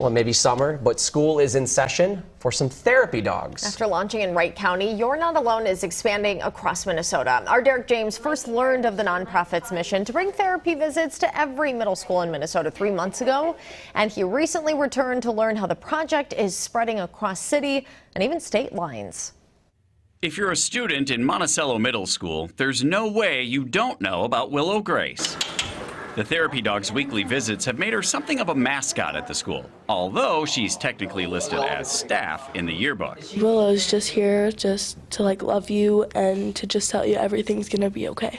Well, maybe summer, but school is in session for some therapy dogs. After launching in Wright County, You're Not Alone is expanding across Minnesota. Our Derek James first learned of the nonprofit's mission to bring therapy visits to every middle school in Minnesota 3 months ago. And he recently returned to learn how the project is spreading across city and even state lines. If you're a student in Monticello Middle School, there's no way you don't know about Willow Grace. The therapy dog's weekly visits have made her something of a mascot at the school, although she's technically listed as staff in the yearbook. Willow's just here just to love you and to just tell you everything's gonna be okay.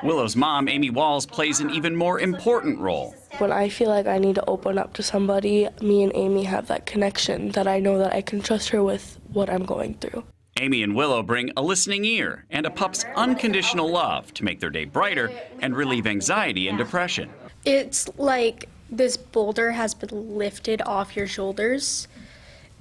Willow's mom, Amy Walls, plays an even more important role. When I feel like I need to open up to somebody, me and Amy have that connection that I know that I can trust her with what I'm going through. Amy and Willow bring a listening ear and a pup's unconditional love to make their day brighter and relieve anxiety and depression. It's like this boulder has been lifted off your shoulders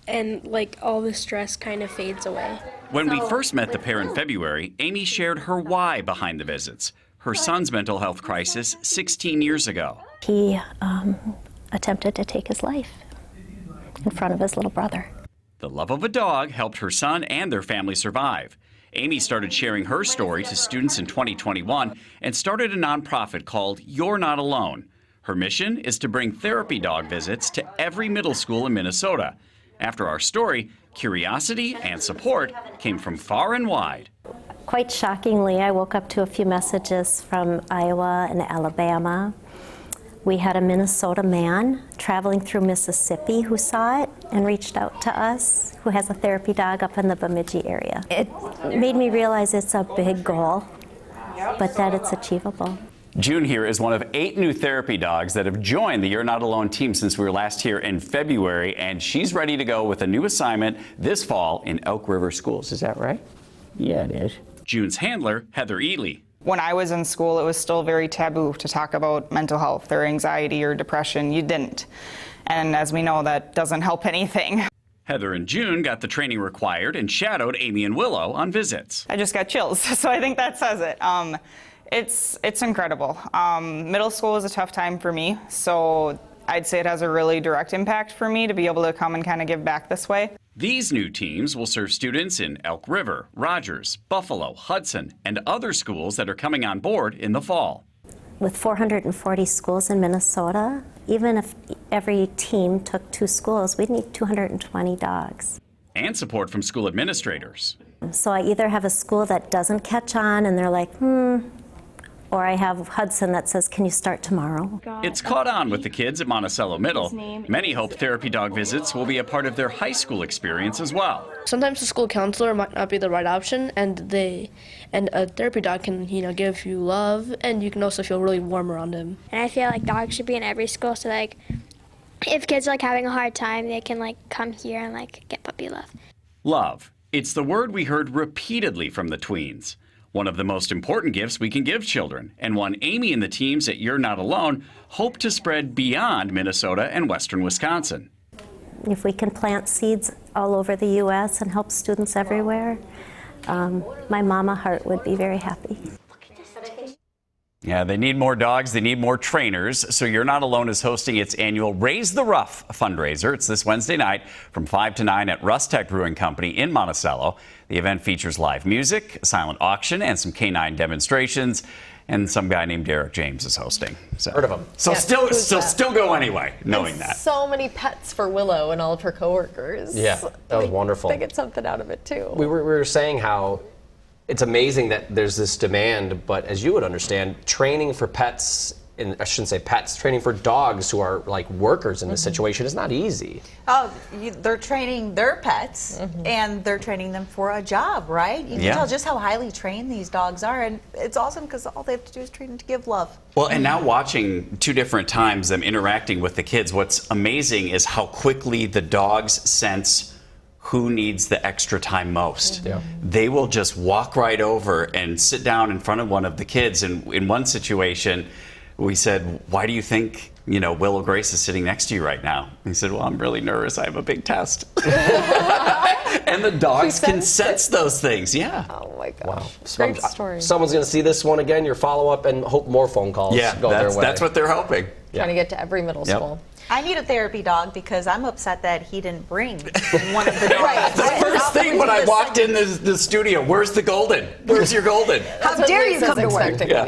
and all the stress kind of fades away. When we first met the pair in February, Amy shared her why behind the visits, her son's mental health crisis 16 years ago. He attempted to take his life in front of his little brother. The love of a dog helped her son and their family survive. Amy started sharing her story to students in 2021 and started a nonprofit called You're Not Alone. Her mission is to bring therapy dog visits to every middle school in Minnesota. After our story, curiosity and support came from far and wide. Quite shockingly, I woke up to a few messages from Iowa and Alabama. We had a Minnesota man traveling through Mississippi who saw it and reached out to us, who has a therapy dog up in the Bemidji area. It made me realize it's a big goal, but that it's achievable. June here is one of 8 new therapy dogs that have joined the You're Not Alone team since we were last here in February, and she's ready to go with a new assignment this fall in Elk River schools. Is that right? Yeah, it is. June's handler, Heather Ely. When I was in school, it was still very taboo to talk about mental health or anxiety or depression. You didn't. And as we know, that doesn't help anything. Heather and June got the training required and shadowed Amy and Willow on visits. I just got chills, so I think that says it. It's incredible. Middle school was a tough time for me, so I'd say it has a really direct impact for me to be able to come and kind of give back this way. These new teams will serve students in Elk River, Rogers, Buffalo, Hudson, and other schools that are coming on board in the fall. With 440 schools in Minnesota, even if every team took 2 schools, we'd need 220 dogs. And support from school administrators. So I either have a school that doesn't catch on and they're like, or I have Hudson that says, can you start tomorrow? It's caught on with the kids at Monticello Middle. Many hope therapy dog visits will be a part of their high school experience as well. Sometimes the school counselor might not be the right option, and a therapy dog can give you love, and you can also feel really warm around him. And I feel like dogs should be in every school, so if kids are having a hard time, they can come here and get puppy love. Love. It's the word we heard repeatedly from the tweens. One of the most important gifts we can give children, and one Amy and the teams at You're Not Alone hope to spread beyond Minnesota and western Wisconsin. If we can plant seeds all over the U.S. and help students everywhere, my mama heart would be very happy. Yeah, they need more dogs, they need more trainers, so You're Not Alone is hosting its annual Raise the Rough fundraiser. It's this Wednesday night from 5 to 9 at Rust Tech Brewing Company in Monticello. The event features live music, a silent auction, and some canine demonstrations. And some guy named Derek James is hosting. So, heard of him. So Yeah, still go anyway, knowing and that. So many pets for Willow and all of her coworkers. Yeah, that was wonderful. They get something out of it too. We were saying how it's amazing that there's this demand, but as you would understand, training for pets, and I shouldn't say pets, training for dogs who are workers in this situation is not easy. Oh, they're training their pets, and they're training them for a job, right? You can tell just how highly trained these dogs are, and it's awesome because all they have to do is train them to give love. Well, and now watching 2 different times them interacting with the kids, what's amazing is how quickly the dogs sense who needs the extra time most. Yeah. They will just walk right over and sit down in front of one of the kids. And in one situation, we said, why do you think, Willow Grace is sitting next to you right now? And he said, well, I'm really nervous. I have a big test. And the dogs can sense those things. Yeah. Oh my gosh. Wow. Great story. Someone's going to see this one again, your follow-up, and hope more phone calls go their way. That's what they're hoping. Trying to get to every middle school. I need a therapy dog because I'm upset that he didn't bring one of the dogs. The first thing when I walked in the studio, where's the golden? Where's your golden? How dare you come to work? Yeah.